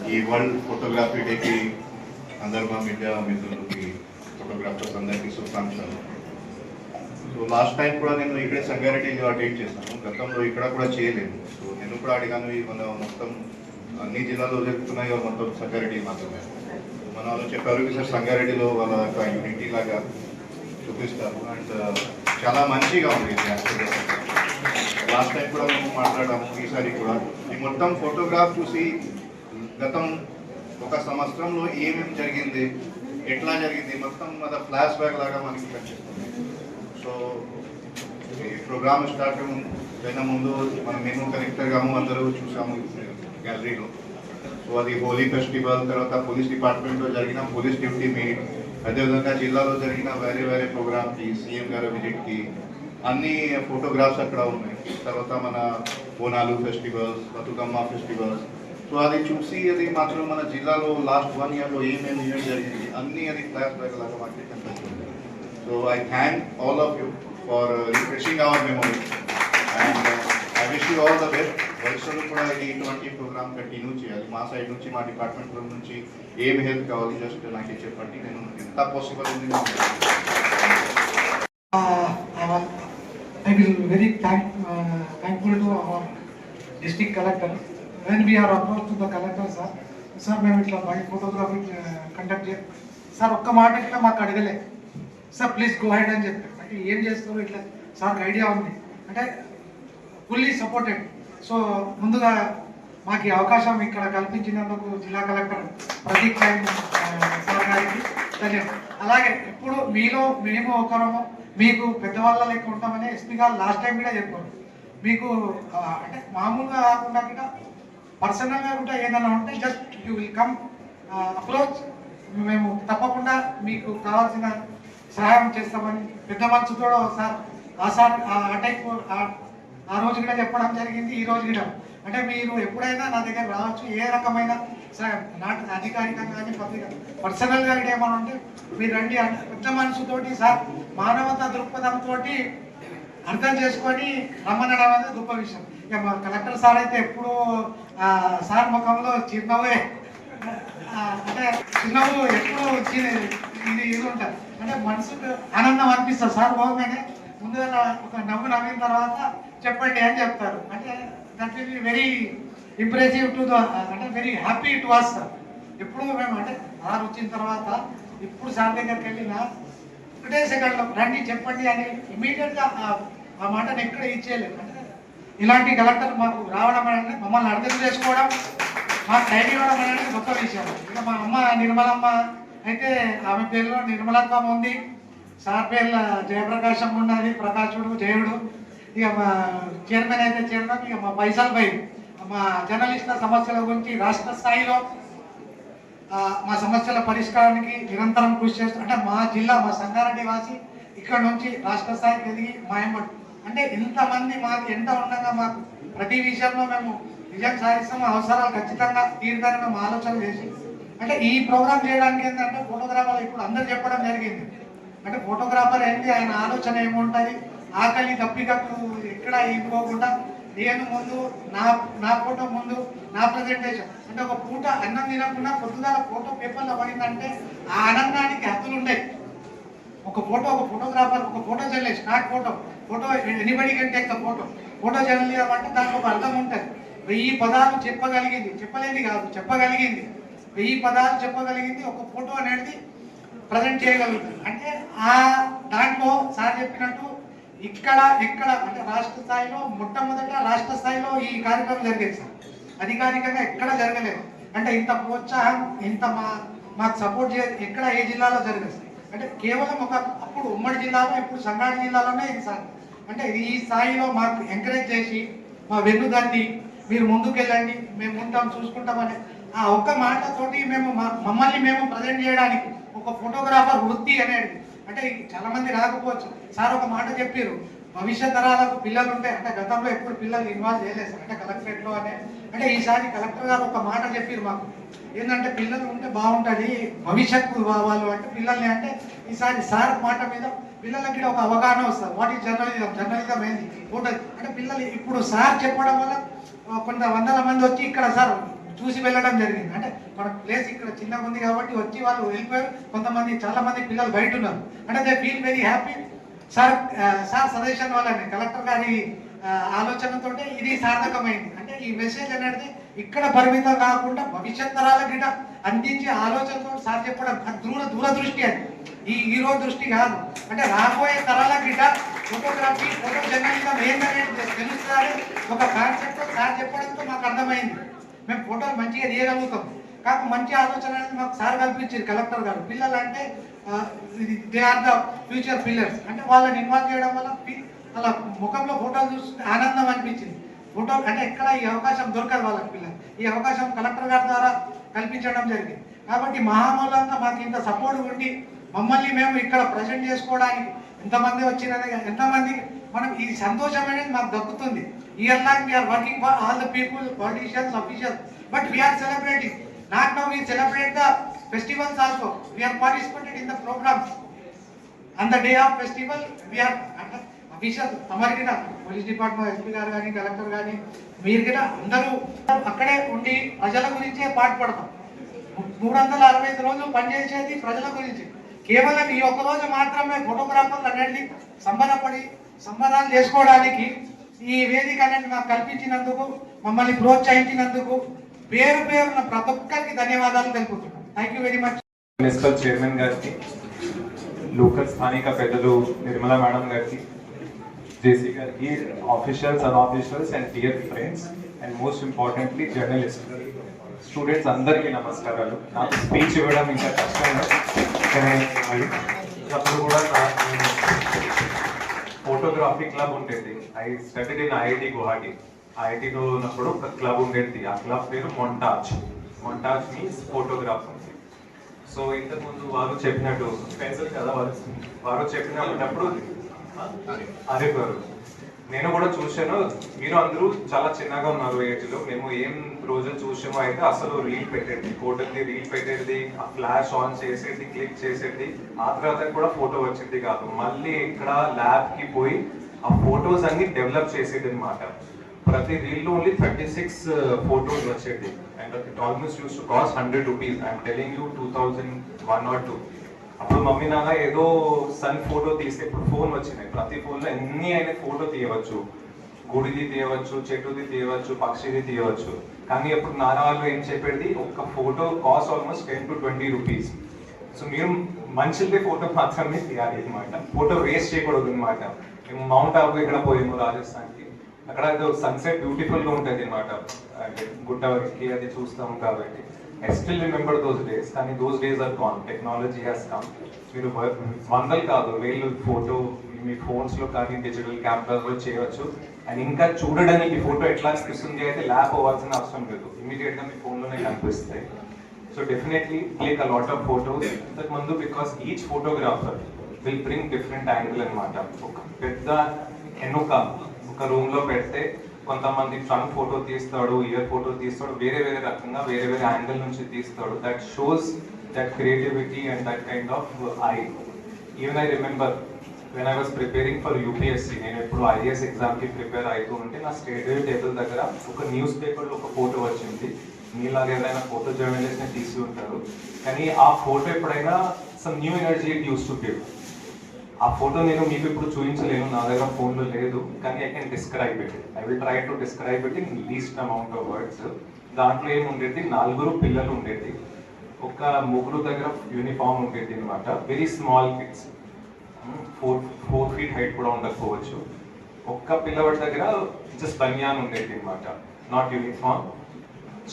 ఈ world photography డేకి అందరూ మీడియా మిత్రులకి ఫోటోగ్రాఫర్స్ అందరికీ శుభాకాంక్షలు. సో లాస్ట్ టైం కూడా నేను ఇక్కడే సంగారెడ్డిలో అటెండ్ చేశాను. గతంలో ఇక్కడ కూడా చేయలేదు. సో నేను కూడా అడిగాను, మన మొత్తం అన్ని జిల్లాలో జరుగుతున్నాయో మొత్తం సంగారెడ్డి మాత్రమే. మన వాళ్ళు చెప్పారు సార్ సంగారెడ్డిలో వాళ్ళ ఒక యూనిటీ లాగా చూపిస్తారు అండ్ చాలా మంచిగా ఉంది. లాస్ట్ టైం కూడా మేము మాట్లాడాము, ఈసారి కూడా ఈ మొత్తం ఫోటోగ్రాఫ్ చూసి గతం ఒక సంవత్సరంలో ఏమేమి జరిగింది, ఎట్లా జరిగింది మొత్తం మన ఫ్లాష్ బ్యాక్ లాగా మనకి కనిపిస్తుంది. సో ఈ ప్రోగ్రామ్ స్టార్ట్ అయిన ముందు మనం మేము కనెక్టర్గా అందరూ చూసాము గ్యాలరీలో. సో అది హోలీ ఫెస్టివల్, తర్వాత పోలీస్ డిపార్ట్మెంట్లో జరిగిన పోలీస్ డ్యూటీ మీట్, అదేవిధంగా జిల్లాలో జరిగిన వేరే వేరే ప్రోగ్రామ్కి, సీఎం గారి విజిట్కి అన్ని ఫోటోగ్రాఫ్స్ అక్కడ ఉన్నాయి. తర్వాత మన Bonalu festivals, Bathukamma festivals. So అది చూసి అది మాత్రం మన జిల్లాలో లాస్ట్ 1 yearలో ఏమేమి ఈవెంట్ జరిగింది అన్నీ అది ఫ్లాష్ బ్యాక్ లాగా మాకు కనిపిస్తుంది. So I thank all of you for refreshing hour memory and I wish you all the best. భవిష్యత్తులో కూడా ఇది ఇటువంటి ప్రోగ్రామ్ కంటిన్యూ చేయాలి. మా సైడ్ నుంచి, మా డిపార్ట్మెంట్ నుంచి ఏమి హెల్ప్ కావాలి జస్ట్ నాకు చెప్పండి, నేను ఎంత పాసిబుల్ ఉంది. I will very thankful to our district collector. When we are approached to the collector, sir, మేము ఇట్లా బైక్ ఫోటోగ్రఫీ కండక్ట్ చేయాలి సార్, ఒక్క మాట ఇట్లా మాకు అడగలే సార్, ప్లీజ్ గో హెడ్ అని చెప్పి. అంటే ఏం చేస్తారు ఇట్లా సార్కి ఐడియా ఉంది అంటే ఫుల్లీ సపోర్టెడ్. సో ముందుగా మాకు ఈ అవకాశం ఇక్కడ కల్పించినందుకు జిల్లా కలెక్టర్ ప్రదీప్ సార్ గారికి ధన్యవాదాలు. అలాగే ఇప్పుడు మీలో మేము ఒకరము మీకు పెద్దవాళ్ళ లెక్క ఉంటామని ఎస్పీ గారు లాస్ట్ టైం కూడా చెప్పారు. మీకు అంటే మామూలుగా కాకుండా కూడా పర్సనల్గా కూడా ఏదైనా ఉంటే just you will come approach, మేము తప్పకుండా మీకు కావాల్సిన సహాయం చేస్తామని పెద్ద మనసుతో సార్ ఆ టైప్ ఆ రోజు కూడా చెప్పడం జరిగింది. ఈ రోజు కూడా అంటే మీరు ఎప్పుడైనా నా దగ్గర రావచ్చు, ఏ రకమైన నాట్ అధికారికంగా కానీ పర్సనల్గా ఏమైనా ఉంటే మీరు రండి అంటే పెద్ద మనసుతోటి సార్ మానవతా దృక్పథంతో అర్థం చేసుకొని రమ్మనడం అనేది గొప్ప విషయం. ఇక మా కలెక్టర్ సార్ అయితే ఎప్పుడు సార్ ముఖంలో చిరునవ్వే, అంటే చిరునవ్వు ఎప్పుడు ఇది ఉంటుంది. అంటే మనసుకు ఆనందం అనిపిస్తుంది. సార్ పోగానే ముందుగా ఒక నవ్వు నవ్విన తర్వాత చెప్పండి అని చెప్తారు. అంటే that will be very impressive to the, అంటే వెరీ హ్యాపీ టు అస్. ఎప్పుడు మేము అంటే సార్ వచ్చిన తర్వాత ఇప్పుడు సార్ దగ్గరికి వెళ్ళినా ఒకటే సెకండ్లో రండి చెప్పండి అని ఇమీడియట్గా ఆ మాటను ఎక్కడ ఇచ్చేయలేదు. అంటే ఇలాంటి కలెక్టర్ మాకు రావడం అనేది, మమ్మల్ని అర్థం చేసుకోవడం, మాకు టైం ఇవ్వడం అనేది గొప్ప విషయం. ఇక మా అమ్మ నిర్మలమ్మ అయితే ఆమె పేరులో నిర్మలత్వం ఉంది, సార్ పేర్ల జయప్రకాశం ఉన్నది, ప్రకాశుడు జయుడు. ఇక మా చైర్మన్ అయితే చైర్మన్. ఇక మా పైసల్ పై మా జర్నలిస్టుల సమస్యల గురించి రాష్ట్ర స్థాయిలో మా సమస్యల పరిష్కారానికి నిరంతరం కృషి చేస్తూ, అంటే మా జిల్లా, మా సంగారెడ్డి వాసి ఇక్కడ నుంచి రాష్ట్ర స్థాయికి ఎదిగి మాయమడు అంటే ఇంతమంది మాకు ఎంత ఉండగా మాకు ప్రతి విషయంలో మేము విజయం సాధిస్తాము, అవసరాలు ఖచ్చితంగా తీరుతారని మేము ఆలోచన చేసి అంటే ఈ ప్రోగ్రామ్ చేయడానికి ఏంటంటే ఫోటోగ్రాఫర్ ఇప్పుడు అందరు చెప్పడం జరిగింది. అంటే ఫోటోగ్రాఫర్ ఏంటి, ఆయన ఆలోచన ఏముంటుంది, ఆకలి దప్పికట్టు ఎక్కడ ఇవ్వకుండా నేను ముందు నా ఫోటో ముందు నా ప్రజెంటేషన్ అంటే ఒక పూట అన్నం తినకుండా పొద్దుగాల ఫోటో పేపర్లో పడిందంటే ఆ ఆనందానికి హద్దులు ఉంటాయి. ఒక ఫోటోగ్రాఫర్ ఒక photo journalist, not photo anybody can take the photo journalism అంటే దానికి ఒక అర్థం ఉంటుంది. 1000 పదాలు చెప్పలేది కాదు, చెప్పగలిగింది 1000 పదాలు చెప్పగలిగింది ఒక ఫోటో అనేది ప్రజెంట్ చేయగలుగుతుంది. అంటే ఆ దాంట్లో సార్ చెప్పినట్టు ఇక్కడ అంటే రాష్ట్ర స్థాయిలో మొట్టమొదట రాష్ట్ర స్థాయిలో ఈ కార్యక్రమం జరిగేది సార్, అధికారికంగా ఎక్కడ జరగలేదు. అంటే ఇంత ప్రోత్సాహం, ఇంత మాకు సపోర్ట్ ఎక్కడ ఏ జిల్లాలో జరగదు సార్. అంటే కేవలం అప్పుడు ఉమ్మడి జిల్లాలో, ఇప్పుడు సంగారెడ్డి జిల్లాలోనే ఇది సార్. అంటే ఈ స్థాయిలో మాకు ఎంకరేజ్ చేసి మా వెన్నుదాన్ని మీరు ముందుకెళ్ళండి, మేము ఉంటాం చూసుకుంటామని ఆ ఒక్క మాటతోటి మమ్మల్ని మేము ప్రజెంట్ చేయడానికి ఒక ఫోటోగ్రాఫర్ వృత్తి అనేది అంటే చాలా మంది రాకపోవచ్చు. సార్ ఒక మాట చెప్పారు, భవిష్యత్ తరాలకు పిల్లలు ఉంటే, అంటే గతంలో ఎప్పుడు పిల్లలు ఇన్వాల్వ్ చేయలేదు సార్ అంటే కలెక్టరేట్లో అంటే ఈసారి కలెక్టర్ గారు ఒక మాట చెప్పారు మాకు, ఏంటంటే పిల్లలు ఉంటే బాగుంటుంది భవిష్యత్తు వాళ్ళు అంటే పిల్లల్ని అంటే ఈసారి సార్ మాట మీద పిల్లలకి ఒక అవగాహన వస్తుంది. వాట్ ఈజ్ జర్నలిజం ఏంది ఫోటో అంటే పిల్లలు ఇప్పుడు సార్ చెప్పడం వల్ల కొంత వందల మంది వచ్చి ఇక్కడ సార్ చూసి వెళ్ళడం జరిగింది. అంటే మన ప్లేస్ ఇక్కడ చిన్నగా ఉంది కాబట్టి వచ్చి వాళ్ళు వెళ్ళిపోయారు. కొంతమంది చాలా మంది పిల్లలు బయట ఉన్నారు. అంటే they feel very happy. Sir suggestion వల్లనే కలెక్టర్ గారి ఆలోచనతో ఇది సార్థకమైంది. అంటే ఈ మెసేజ్ అనేది ఇక్కడ పరిమితం కాకుండా భవిష్యత్ తరాల గిట అందించే ఆలోచనతో సార్ చెప్పడం దూరదృష్టి అది. ఈ రోజు దృష్టి కాదు. అంటే రాబోయే తరాల గిట ఫోటోగ్రఫీ ఫోటో జర్నలిజం ఏంటనేది తెలుస్తుందని ఒక కాన్సెప్ట్ సార్ చెప్పడంతో మాకు అర్థమైంది. మేము ఫోటోలు మంచిగా తీయగలుగుతాం. కాక మంచి ఆలోచన అనేది మాకు సార్ కల్పించారు కలెక్టర్ గారు. పిల్లలు అంటే they are the future pillars. అంటే వాళ్ళని ఇన్వాల్వ్ చేయడం వల్ల వాళ్ళ ముఖంలో ఫోటోలు చూస్తే ఆనందం అనిపించింది. ఫోటో అంటే ఎక్కడ ఈ అవకాశం దొరకదు వాళ్ళకి పిల్లలు. ఈ అవకాశం కలెక్టర్ గారి ద్వారా కల్పించడం జరిగింది. కాబట్టి మహామూలంగా మాకు ఇంత సపోర్ట్ ఉండి మమ్మల్ని మేము ఇక్కడ ప్రజెంట్ చేసుకోవడానికి ఎంతమంది వచ్చినది ఎంతమంది మనం ఈ సంతోషం అనేది మాకు దక్కుతుంది. Year long we're working for all the people, politicians, officials, but we're celebrating. Not now we celebrate the festivals also. We are participated in the programs. On the day of festival, we are officials. हमारे किटा police department SP గారు గాని collector గాని మీరు కిట అందరూ అక్కడే ఉండి ప్రజల గురించే పాటుపడతాం. 365 రోజులు పనిచేసేది ప్రజల గురించి. కేవలం ఈ ఒక్క రోజు మాత్రమే ఫోటోగ్రాఫర్లు అనేది సంబరాలు చేసుకోవడానికి ఈ వేదిక అనేది మాకు కల్పించినందుకు, మమ్మల్ని ప్రోత్సహించినందుకు పేరున ప్రతి ఒక్కరికి ధన్యవాదాలు తెలుపుతున్నాం. Thank you very much. Municipal chairman గారికి, లోకల్ స్థానిక పెద్దలు నిర్మలా మేడం గారికి, జేసీ గారికి, officials, unofficials and dear friends and most importantly journalist students అందరికీ నమస్కారాలు. నాకు స్పీచ్ ఇవ్వడం ఇంకా కష్టంగా, కానీ అప్పుడు కూడా ఫోటోగ్రఫీ క్లబ్ ఉండేది. I studied in IIT Guwahati. ఐఐటిలో ఉన్నప్పుడు ఒక క్లబ్ ఉండేది. ఆ క్లబ్ పేరు మొంటాజ్ మీన్స్ ఫోటోగ్రాఫర్. సో ఇంతకుముందు వారు చెప్పినట్టు స్పెన్సర్ కదా వారు చెప్పినప్పుడు అరే గారు నేను కూడా చూశాను. మీరు అందరూ చాలా చిన్నగా ఉన్నారు ఏజ్లో. మేము ఏం రోజులు చూసామో అయితే అసలు రీల్ పెట్టేది, ఫోటోది రీల్ పెట్టేది, ఆ ఫ్లాష్ ఆన్ చేసేది, క్లిక్ చేసేది, ఆ తర్వాత కూడా ఫోటో వచ్చేది కాదు. మళ్ళీ ఇక్కడ ల్యాబ్కి పోయి ఆ ఫొటోస్ అన్ని డెవలప్ చేసేది అనమాట. ప్రతి రీల్లో ఓన్లీ 36 ఫోటోస్ వచ్చేది. And it almost use to cost 100 rupees. I'm telling you 2001 or 2. అప్పుడు మమ్మీ నాన్న ఏదో సన్ ఫోటో తీస్తే ఇప్పుడు ఫోన్ వచ్చినాయి. ప్రతి ఫోన్లో ఎన్ని అయినా ఫోటో తీయవచ్చు. గుడిది తీయవచ్చు, చెట్టుది తీయవచ్చు, పక్షిది తీయవచ్చు. కానీ అప్పుడు నాన్న వాళ్ళు ఏం చెప్పేది, ఒక photo cost almost 10 to 20 rupees. So మీరు మనుషులదే ఫోటో మాత్రమే తీయాలి అనమాట. ఫోటో వేస్ట్ చేయకూడదు అనమాట. మేము మౌంట్ ఆబు ఇక్కడ పోయాము రాజస్థాన్కి. అక్కడ సన్సెట్ బ్యూటిఫుల్ గా ఉంటుంది అనమాట. గుట్ట వరకు అది చూస్తాం కాబట్టి I still remember those days. కానీ those days are gone. Technology has come. మీరు వందలు కాదు వేలు ఫోటో మీ ఫోన్స్ లో కానీ డిజిటల్ కెమెరాలో చేయవచ్చు. అండ్ ఇంకా చూడడానికి ఫోటో ఎట్లా అనిపిస్తుంది అయితే ల్యాప్ అవ్వాల్సిన అవసరం లేదు. ఇమీడియట్ గా మీ ఫోన్ లోనే కనిపిస్తాయి. So definitely click a lot of photos ఇంతకు ముందు, because each photographer will bring different angle అనమాట. ఒక పెద్ద ఎన్నుక ఒక రూమ్ లో పెడితే కొంతమంది ఫ్రంట్ ఫోటో తీస్తాడు, ఇయర్ ఫోటో తీస్తాడు, వేరే వేరే రకంగా వేరే వేరే యాంగిల్ నుంచి తీస్తాడు. That shows that creativity and that kind of I. Even I remember when I was preparing for UPSC, నేను ఎప్పుడు ఐఏఎస్ ఎగ్జామ్కి ప్రిపేర్ అవుతూ ఉంటే నా స్టడీ టేబుల్ దగ్గర ఒక న్యూస్ పేపర్లో ఒక ఫోటో వచ్చింది. మీలాగా ఎవరైనా ఫోటో జర్నలిస్ట్ని తీసి ఉంటారు, కానీ ఆ ఫోటో ఎప్పుడైనా some new energy it use to give. ఆ ఫోటో నేను మీకు ఇప్పుడు చూపించలేను, నా దగ్గర ఫోన్లో లేదు, కానీ I can describe it. I will try to describe it in least amount of words. దాంట్లో ఏముండేది, 4 పిల్లలు ఉండేది, ఒక 3 దగ్గర యూనిఫామ్ ఉండేది అనమాట. Very small kids, 4 feet height కూడా ఉండకపోవచ్చు. ఒక్క పిల్లవాడి దగ్గర జస్ట్ బనియాన్ ఉండేది అనమాట, నాట్ యూనిఫామ్.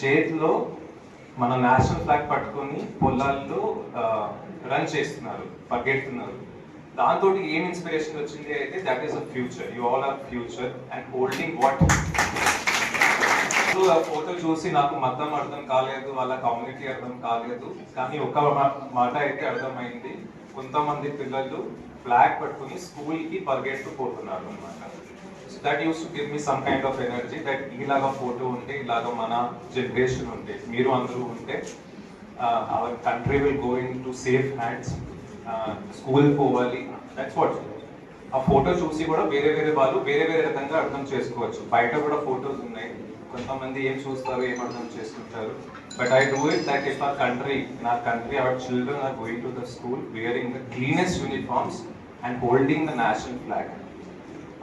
చేతిలో మన నేషనల్ ఫ్లాగ్ పట్టుకొని పొలాల్లో రన్ చేస్తున్నారు, పరిగెడుతున్నారు. దాంతో ఏం ఇన్స్పిరేషన్ వచ్చింది అయితే, that is a future. You all are future and holding what. ఆ ఫోటో చూసి నాకు మతం అర్థం కాలేదు, వాళ్ళ కమ్యూనిటీ అర్థం కాలేదు, కానీ ఒక మాట అయితే అర్థమైంది. కొంతమంది పిల్లలు ఫ్లాగ్ పట్టుకుని స్కూల్కి పరిగెడుతూ పోతున్నారు అనమాట. So that use to give me some kind of energy. That ఇలాగా ఫోటో ఉంటే, ఇలాగా మన జనరేషన్ ఉంటే, మీరు అందరూ ఉంటే, our country will go in to safe hands. School పోవాలి, దట్స్ వాట్. ఆ ఫోటో చూసి కూడా వేరే వేరే వాళ్ళు వేరే వేరే రకంగా అర్థం చేసుకోవచ్చు. బయట కూడా ఫొటోస్ ఉన్నాయి, కొంతమంది ఏం చూస్తారు, ఏం అర్థం చేసుకుంటారు. But I do it that if our country, our children are going to the school wearing the cleanest uniforms and holding the national flag,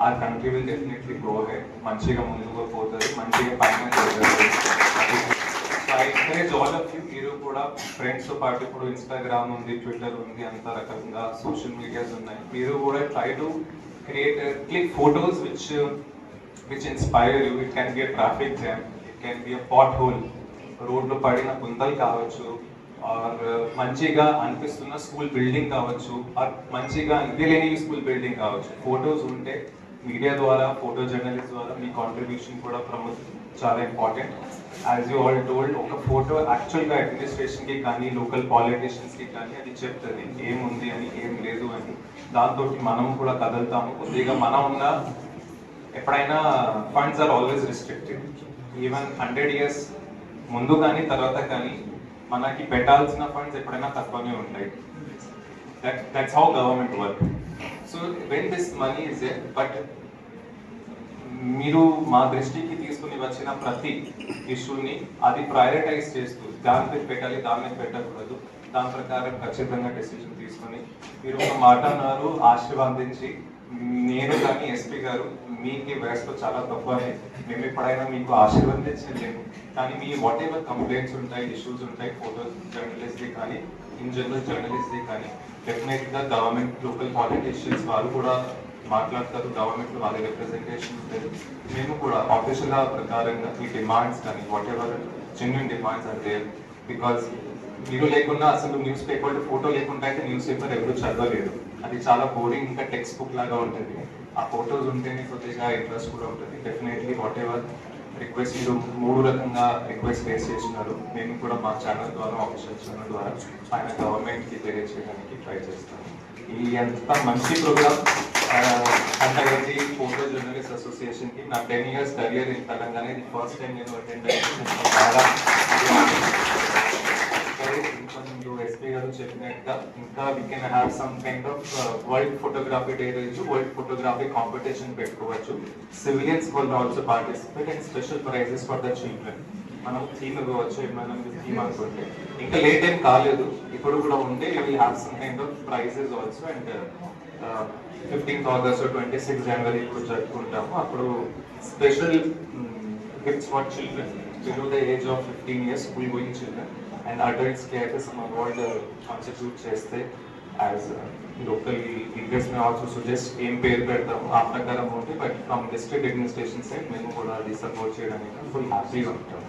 our country will definitely go ahead. మంచిగా ముందుకు పోతుంది, మంచిగా పైన పోతుంది. So I encourage all of you. మీరు కూడా ఫ్రెండ్స్తో పాటు ఇప్పుడు ఇన్స్టాగ్రామ్ ఉంది, ట్విట్టర్ ఉంది, అంత రకంగా సోషల్ మీడియాస్ ఉన్నాయి. మీరు కూడా try to click photos which inspire you. It can be a traffic jam, it can be a pothole, రోడ్లో పడిన గుంతలు కావచ్చు, ఆర్ మంచిగా అనిపిస్తున్న స్కూల్ బిల్డింగ్ కావచ్చు, ఆర్ మంచిగా అనిపించలేని స్కూల్ బిల్డింగ్ కావచ్చు. ఫొటోస్ ఉంటే మీడియా ద్వారా, ఫోటో జర్నలిస్ట్ ద్వారా మీ కాంట్రిబ్యూషన్ కూడా చాలా important. As you all told, ఒక ఫోటో యాక్చువల్గా అడ్మినిస్ట్రేషన్కి కానీ లోకల్ పాలిటీషియన్స్కి కానీ అది చెప్తుంది ఏముంది అని, ఏం లేదు అని. దాంతో మనం కూడా కదులుతాము కొద్దిగా. మనం ఉన్న ఎప్పుడైనా funds are always restricted. Even 100 years ముందు కానీ తర్వాత కానీ మనకి పెట్టాల్సిన ఫండ్స్ ఎప్పుడైనా తక్కువనే ఉంటాయి. That's how government work. So when this money is there, but మీరు మా దృష్టికి తీసుకుని వచ్చిన ప్రతి ఇష్యూని అది ప్రయారిటైజ్ చేస్తూ దాని మీద పెట్టాలి, దాని మీద పెట్టకూడదు, దాని ప్రకారం ఖచ్చితంగా డెసిషన్ తీసుకొని మీరు ఒక మాట అన్నారు, ఆశీర్వాదించి. నేను కానీ ఎస్పీ గారు మీకు వయసులో చాలా తక్కువనే, మేము ఎప్పుడైనా మీకు ఆశీర్వదించలేము. కానీ మీ వాట్ ఎవర్ కంప్లైంట్స్ ఉంటాయి, ఇష్యూస్ ఉంటాయి, ఫోటోస్ జర్నలిస్ట్ది కానీ ఇన్ జనరల్ జర్నలిస్ట్ది కానీ, డెఫినెట్గా గవర్నమెంట్ లోకల్ పాలిటీషియన్స్ వాళ్ళు కూడా మాట్లాడతారు, గవర్నమెంట్ వాళ్ళ రిప్రజెంటేషన్ ఉంటుంది. మేము కూడా ఆఫీషియల్ ప్రకారంగా మీ డిమాండ్స్ కానీ whatever genuine demands are there. Because మీరు లేకుండా అసలు న్యూస్ పేపర్ ఫోటో లేకుండా అయితే న్యూస్ పేపర్ ఎవరు చదవలేదు. అది చాలా బోరింగ్, ఇంకా టెక్స్ట్ బుక్ లాగా ఉంటుంది. ఆ ఫోటోస్ ఉంటేనే కొద్దిగా ఇంట్రెస్ట్ కూడా ఉంటుంది. డెఫినెట్లీ వాట్ ఎవర్ రిక్వెస్ట్, మీరు 3 రకంగా రిక్వెస్ట్ రేస్ చేస్తున్నారు. మేము కూడా మా ఛానల్ ద్వారా, ఆఫీషియల్ ఛానల్ ద్వారా ఆయన గవర్నమెంట్కి తెలియజేయడానికి ట్రై చేస్తాము. ఈ ఎంత మంచి ప్రోగ్రామ్ అంతగతి ఫోటో జర్నలిస్ట్ అసోసియేషన్కి నా 10 years కెరియర్ ఇన్ తెలంగాణ ఇది ఫస్ట్ టైం నేను అటెండ్ అయ్యాను. చాలా ఇంకొంచెం ఎస్పీ గారు చెప్పినట్టుగా ఇంకా we can have some kind of world photography day రోజు వరల్డ్ ఫోటోగ్రఫీ కాంపిటీషన్ పెట్టుకోవచ్చు. Civilians will also participate and special prizes for the children. మనం థీమ్ ఇవ్వచ్చు, ఏమైనా థీమ్ అనుకుంటే. ఇంకా లేట్ ఏం కాలేదు, ఇప్పుడు కూడా ఉంటే you will have some kind of prizes also. And 15th August 26th January ఇప్పుడు జరుపుకుంటాము. అప్పుడు special gifts for children below the age of 15 years, school going children and అడల్ట్స్కి అయితే సమ్ అవార్డ్ కాన్స్టిట్యూట్ చేస్తే as local leaders may also suggest ఏం పేరు పెడతాము ఆ ప్రకారం ఉంటే. But from district administration side మేము కూడా అది సపోర్ట్ చేయడానికి ఫుల్ హ్యాపీగా ఉంటాము.